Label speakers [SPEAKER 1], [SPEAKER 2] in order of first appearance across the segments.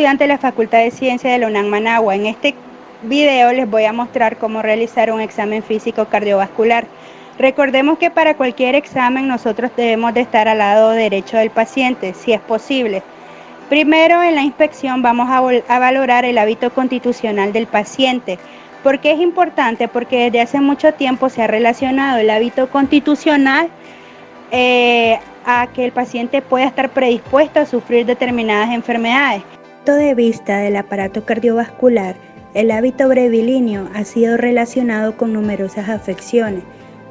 [SPEAKER 1] Estudiante de la Facultad de Ciencias de la UNAM Managua. En este video les voy a mostrar cómo realizar un examen físico cardiovascular. Recordemos que para cualquier examen nosotros debemos de estar al lado derecho del paciente, si es posible. Primero, en la inspección vamos a valorar el hábito constitucional del paciente. ¿Por qué es importante? Porque desde hace mucho tiempo se ha relacionado el hábito constitucional a que el paciente pueda estar predispuesto a sufrir determinadas enfermedades. Desde el punto de vista del aparato cardiovascular, el hábito brevilíneo ha sido relacionado con numerosas afecciones,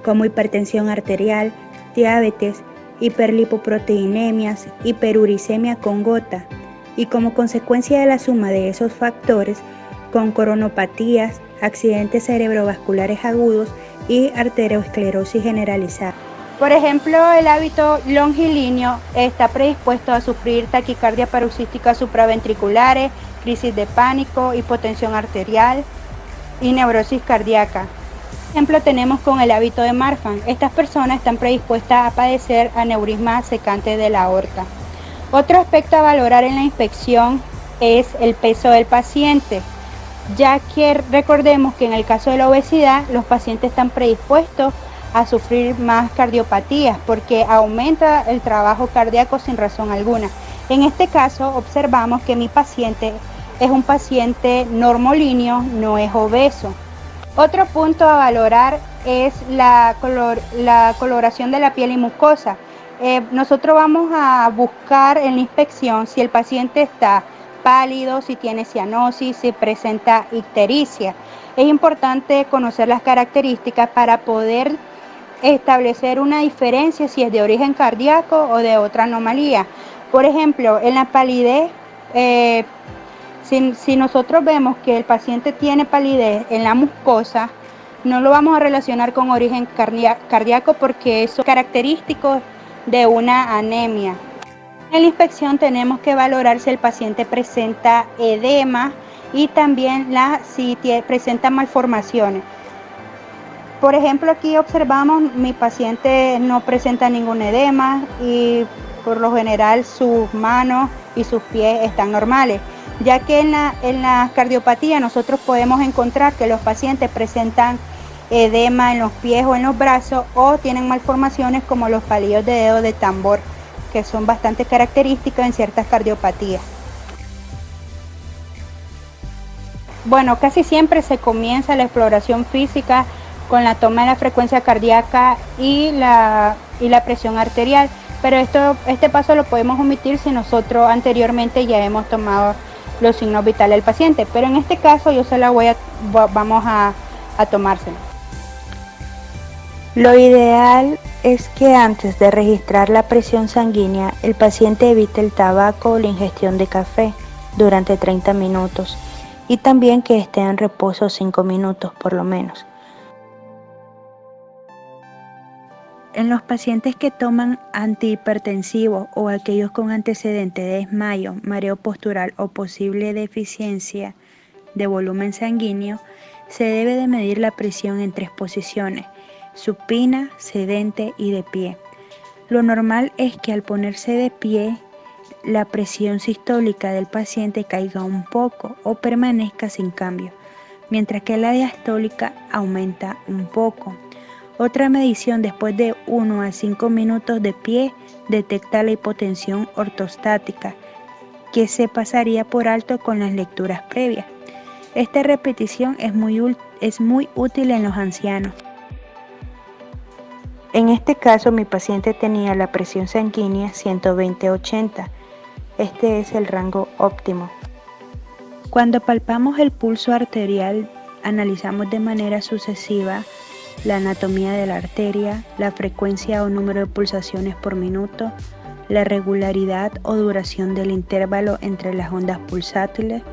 [SPEAKER 1] como hipertensión arterial, diabetes, hiperlipoproteinemias, hiperuricemia con gota, y como consecuencia de la suma de esos factores, con coronopatías, accidentes cerebrovasculares agudos y arteriosclerosis generalizada. Por ejemplo, el hábito longilíneo está predispuesto a sufrir taquicardia paroxística supraventriculares, crisis de pánico, hipotensión arterial y neurosis cardíaca. Por ejemplo, tenemos con el hábito de Marfan. Estas personas están predispuestas a padecer aneurisma secante de la aorta. Otro aspecto a valorar en la inspección es el peso del paciente, ya que recordemos que en el caso de la obesidad, los pacientes están predispuestos a sufrir más cardiopatías porque aumenta el trabajo cardíaco sin razón alguna. En este caso observamos que mi paciente es un paciente normolíneo, no es obeso. Otro punto a valorar es la coloración de la piel y mucosa. Nosotros vamos a buscar en la inspección si el paciente está pálido, si tiene cianosis, si presenta ictericia. Es importante conocer las características para poder establecer una diferencia si es de origen cardíaco o de otra anomalía. Por ejemplo, en la palidez, si nosotros vemos que el paciente tiene palidez en la mucosa, no lo vamos a relacionar con origen cardíaco porque eso es característico de una anemia. En la inspección tenemos que valorar si el paciente presenta edema y también si presenta malformaciones. Por ejemplo, aquí observamos mi paciente no presenta ningún edema y por lo general sus manos y sus pies están normales, ya que en la cardiopatía nosotros podemos encontrar que los pacientes presentan edema en los pies o en los brazos o tienen malformaciones como los palillos de dedo de tambor, que son bastante características en ciertas cardiopatías. Bueno, casi siempre se comienza la exploración física con la toma de la frecuencia cardíaca y la presión arterial, pero este paso lo podemos omitir si nosotros anteriormente ya hemos tomado los signos vitales del paciente, pero en este caso yo vamos a tomárselo. Lo ideal es que antes de registrar la presión sanguínea, el paciente evite el tabaco o la ingestión de café durante 30 minutos y también que esté en reposo 5 minutos por lo menos. En los pacientes que toman antihipertensivos o aquellos con antecedente de desmayo, mareo postural o posible deficiencia de volumen sanguíneo, se debe de medir la presión en 3 posiciones: supina, sedente y de pie. Lo normal es que al ponerse de pie, la presión sistólica del paciente caiga un poco o permanezca sin cambio, mientras que la diastólica aumenta un poco. Otra medición después de 1 a 5 minutos de pie detecta la hipotensión ortostática, que se pasaría por alto con las lecturas previas. Esta repetición es muy útil en los ancianos. En este caso, mi paciente tenía la presión sanguínea 120/80. Este es el rango óptimo. Cuando palpamos el pulso arterial, analizamos de manera sucesiva la anatomía de la arteria, la frecuencia o número de pulsaciones por minuto, la regularidad o duración del intervalo entre las ondas pulsátiles,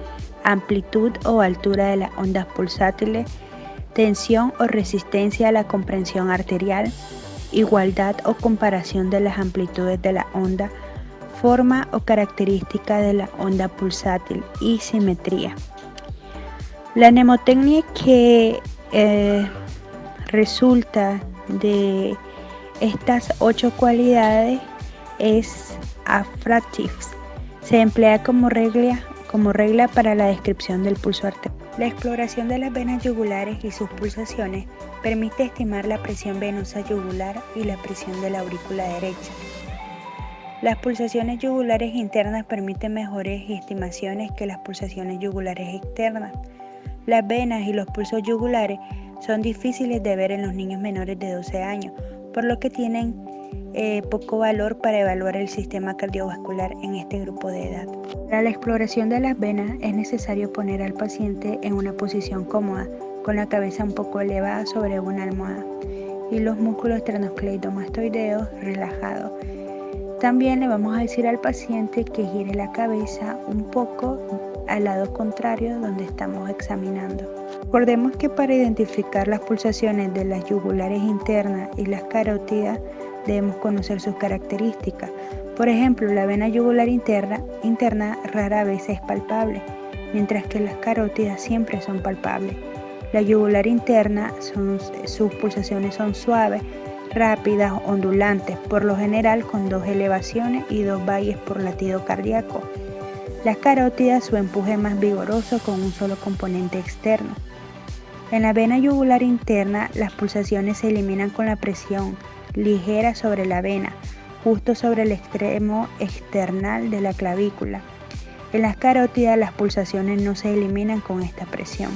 [SPEAKER 1] amplitud o altura de las ondas pulsátiles, tensión o resistencia a la comprensión arterial, igualdad o comparación de las amplitudes de la onda, forma o característica de la onda pulsátil y simetría. La mnemotecnia que resulta de estas 8 cualidades es AFRATIVS. Se emplea como como regla para la descripción del pulso arterial. La exploración de las venas yugulares y sus pulsaciones permite estimar la presión venosa yugular y la presión de la aurícula derecha. Las pulsaciones yugulares internas permiten mejores estimaciones que las pulsaciones yugulares externas. Las venas y los pulsos yugulares son difíciles de ver en los niños menores de 12 años, por lo que tienen poco valor para evaluar el sistema cardiovascular en este grupo de edad. Para la exploración de las venas es necesario poner al paciente en una posición cómoda, con la cabeza un poco elevada sobre una almohada y los músculos esternocleidomastoideos relajados. También le vamos a decir al paciente que gire la cabeza un poco al lado contrario donde estamos examinando. Recordemos que para identificar las pulsaciones de las yugulares internas y las carótidas debemos conocer sus características. Por ejemplo, la vena yugular interna rara vez es palpable, mientras que las carótidas siempre son palpables. La yugular interna, sus pulsaciones son suaves, rápidas, ondulantes, por lo general con 2 elevaciones y 2 valles por latido cardíaco. Las carótidas, su empuje es más vigoroso con un solo componente externo. En la vena yugular interna, las pulsaciones se eliminan con la presión ligera sobre la vena, justo sobre el extremo external de la clavícula. En las carótidas, las pulsaciones no se eliminan con esta presión.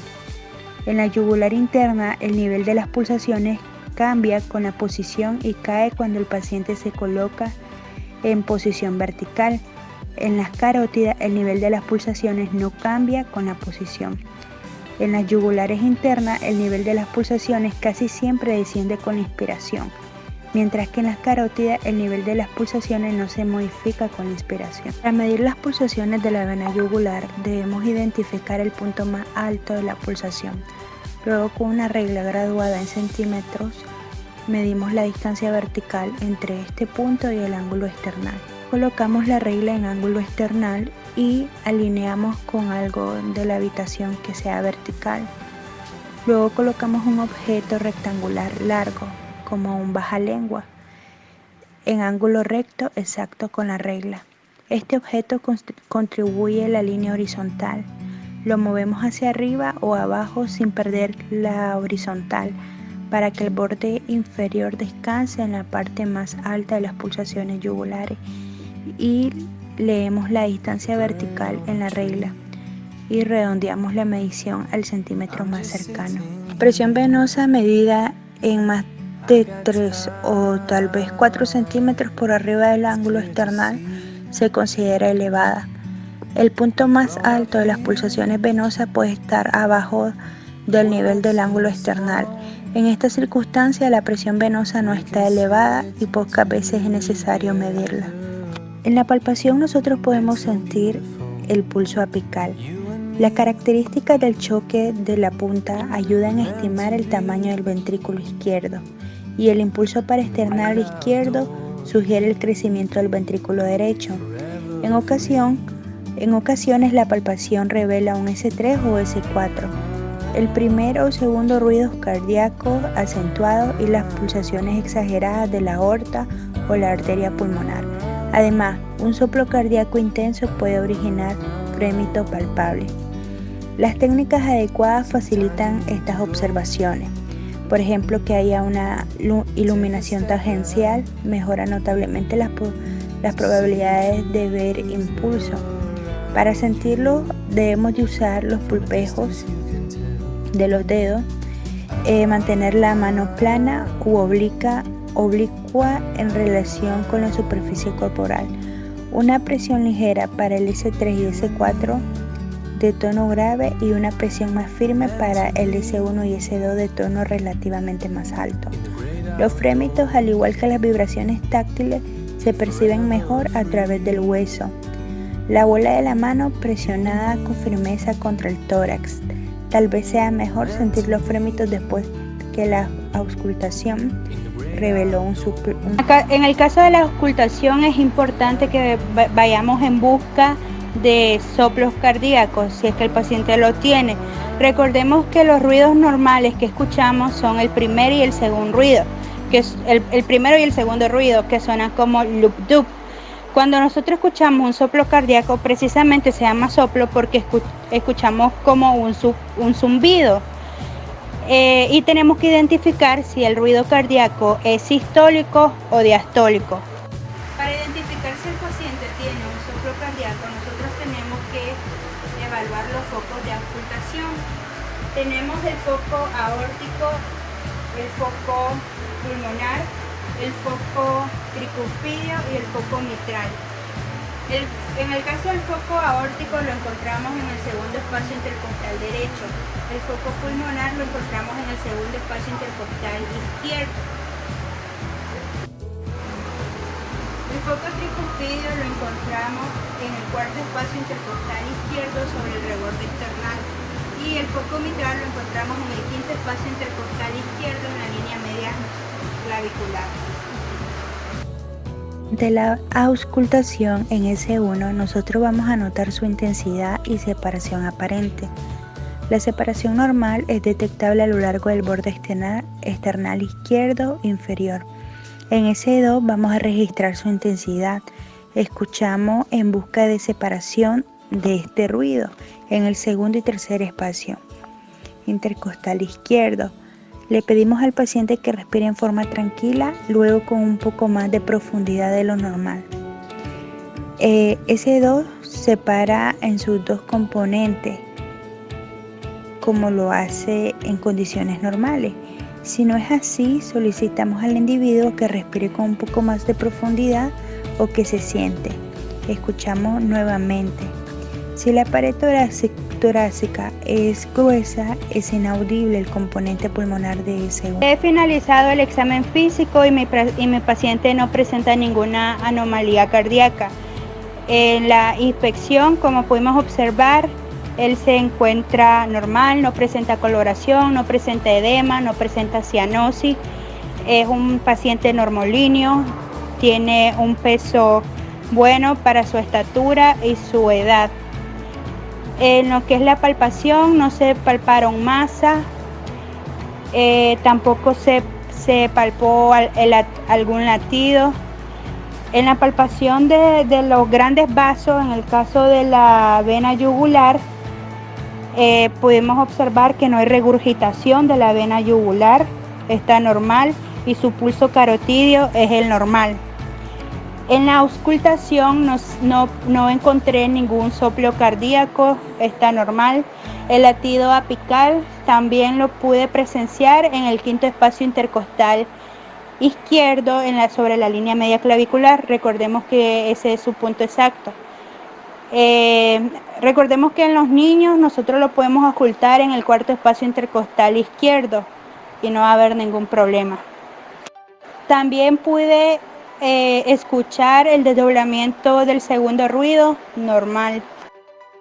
[SPEAKER 1] En la yugular interna, el nivel de las pulsaciones cambia con la posición y cae cuando el paciente se coloca en posición vertical. En las carótidas, el nivel de las pulsaciones no cambia con la posición. En las yugulares internas, el nivel de las pulsaciones casi siempre desciende con la inspiración, mientras que en las carótidas el nivel de las pulsaciones no se modifica con la inspiración. Para medir las pulsaciones de la vena yugular debemos identificar el punto más alto de la pulsación. Luego, con una regla graduada en centímetros, medimos la distancia vertical entre este punto y el ángulo external. Colocamos la regla en ángulo external y alineamos con algo de la habitación que sea vertical. Luego colocamos un objeto rectangular largo, como un bajalengua, en ángulo recto exacto con la regla. Este objeto contribuye a la línea horizontal. Lo movemos hacia arriba o abajo sin perder la horizontal, para que el borde inferior descanse en la parte más alta de las pulsaciones yugulares, y leemos la distancia vertical en la regla y redondeamos la medición al centímetro más cercano. Presión venosa medida en más de 3 o tal vez 4 centímetros por arriba del ángulo external se considera elevada. El punto más alto de las pulsaciones venosas puede estar abajo del nivel del ángulo external. En esta circunstancia, la presión venosa no está elevada y pocas veces es necesario medirla. En la palpación nosotros podemos sentir el pulso apical. Las características del choque de la punta ayudan a estimar el tamaño del ventrículo izquierdo, y el impulso paraesternal izquierdo sugiere el crecimiento del ventrículo derecho. En ocasiones la palpación revela un S3 o S4. El primero o segundo ruidos cardíacos acentuados y las pulsaciones exageradas de la aorta o la arteria pulmonar. Además, un soplo cardíaco intenso puede originar frémito palpable. Las técnicas adecuadas facilitan estas observaciones. Por ejemplo, que haya una iluminación tangencial mejora notablemente las probabilidades de ver impulso. Para sentirlo debemos de usar los pulpejos de los dedos, mantener la mano plana u oblicua en relación con la superficie corporal. Una presión ligera para el S3 y S4 de tono grave y una presión más firme para el S1 y S2 de tono relativamente más alto. Los frémitos, al igual que las vibraciones táctiles, se perciben mejor a través del hueso. La bola de la mano presionada con firmeza contra el tórax. Tal vez sea mejor sentir los frémitos después que la auscultación reveló un En el caso de la auscultación es importante que vayamos en busca de soplos cardíacos, si es que el paciente lo tiene. Recordemos que los ruidos normales que escuchamos son el primer y el segundo ruido, que es el primero y el segundo ruido, que suenan como loop-dub. Cuando nosotros escuchamos un soplo cardíaco, precisamente se llama soplo porque escuchamos como un zumbido. Y tenemos que identificar si el ruido cardíaco es sistólico o diastólico. Para identificar si el paciente tiene un soplo cardíaco, nosotros tenemos que evaluar los focos de auscultación. Tenemos el foco aórtico, el foco pulmonar, el foco tricuspidio y el foco mitral. En el caso del foco aórtico lo encontramos en el segundo espacio intercostal derecho. El foco pulmonar lo encontramos en el segundo espacio intercostal izquierdo. El foco tricuspidio lo encontramos en el cuarto espacio intercostal izquierdo sobre el reborde external. Y el foco mitral lo encontramos en el quinto espacio intercostal izquierdo en la línea media clavicular.
[SPEAKER 2] De la auscultación en S1, nosotros vamos a notar su intensidad y separación aparente. La separación normal es detectable a lo largo del borde external izquierdo inferior. En S2 vamos a registrar su intensidad. Escuchamos en busca de separación de este ruido en el segundo y tercer espacio intercostal izquierdo. Le pedimos al paciente que respire en forma tranquila, luego con un poco más de profundidad de lo normal. S2 separa en sus dos componentes, como lo hace en condiciones normales. Si no es así, solicitamos al individuo que respire con un poco más de profundidad o que se siente. Escuchamos nuevamente. Si la pared torácica es gruesa, es inaudible el componente pulmonar de S1.
[SPEAKER 1] He finalizado el examen físico y mi paciente no presenta ninguna anomalía cardíaca. En la inspección, como pudimos observar, él se encuentra normal, no presenta coloración, no presenta edema, no presenta cianosis. Es un paciente normolíneo, tiene un peso bueno para su estatura y su edad. En lo que es la palpación, no se palparon masas, tampoco se palpó algún latido. En la palpación de los grandes vasos, en el caso de la vena yugular, pudimos observar que no hay regurgitación de la vena yugular, está normal y su pulso carotidio es el normal. En la auscultación no encontré ningún soplo cardíaco, está normal. El latido apical también lo pude presenciar en el quinto espacio intercostal izquierdo sobre la línea media clavicular. Recordemos que ese es su punto exacto. Recordemos que en los niños nosotros lo podemos auscultar en el cuarto espacio intercostal izquierdo y no va a haber ningún problema. También pude escuchar el desdoblamiento del segundo ruido normal.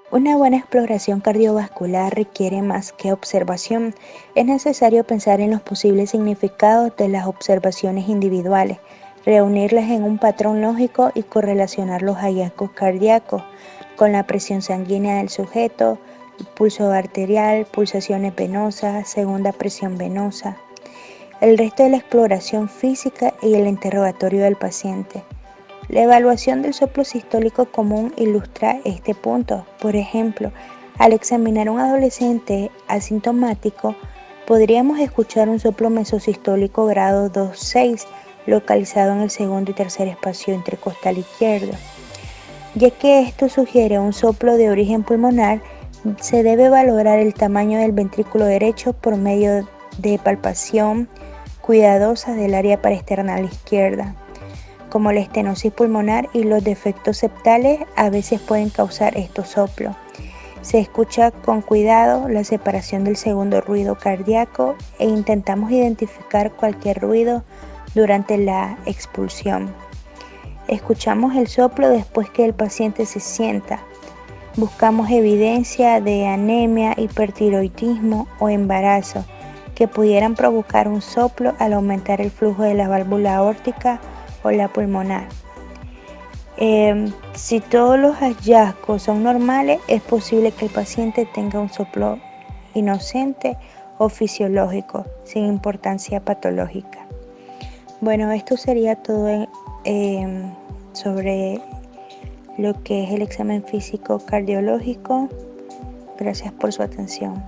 [SPEAKER 2] Una buena exploración cardiovascular requiere más que observación. Es necesario pensar en los posibles significados de las observaciones individuales, reunirlas en un patrón lógico y correlacionar los hallazgos cardíacos con la presión sanguínea del sujeto, pulso arterial, pulsaciones venosas, segunda presión venosa. El resto de la exploración física y el interrogatorio del paciente. La evaluación del soplo sistólico común ilustra este punto. Por ejemplo, al examinar a un adolescente asintomático, podríamos escuchar un soplo mesosistólico grado 2-6, localizado en el segundo y tercer espacio intercostal izquierdo. Ya que esto sugiere un soplo de origen pulmonar, se debe valorar el tamaño del ventrículo derecho por medio de palpación cuidadosa del área paraesternal izquierda. Como la estenosis pulmonar y los defectos septales a veces pueden causar estos soplos. Se escucha con cuidado la separación del segundo ruido cardíaco e intentamos identificar cualquier ruido durante la expulsión. Escuchamos el soplo después que el paciente se sienta. Buscamos evidencia de anemia, hipertiroidismo o embarazo que pudieran provocar un soplo al aumentar el flujo de la válvula aórtica o la pulmonar. Si todos los hallazgos son normales, es posible que el paciente tenga un soplo inocente o fisiológico, sin importancia patológica. Bueno, esto sería todo sobre lo que es el examen físico cardiológico. Gracias por su atención.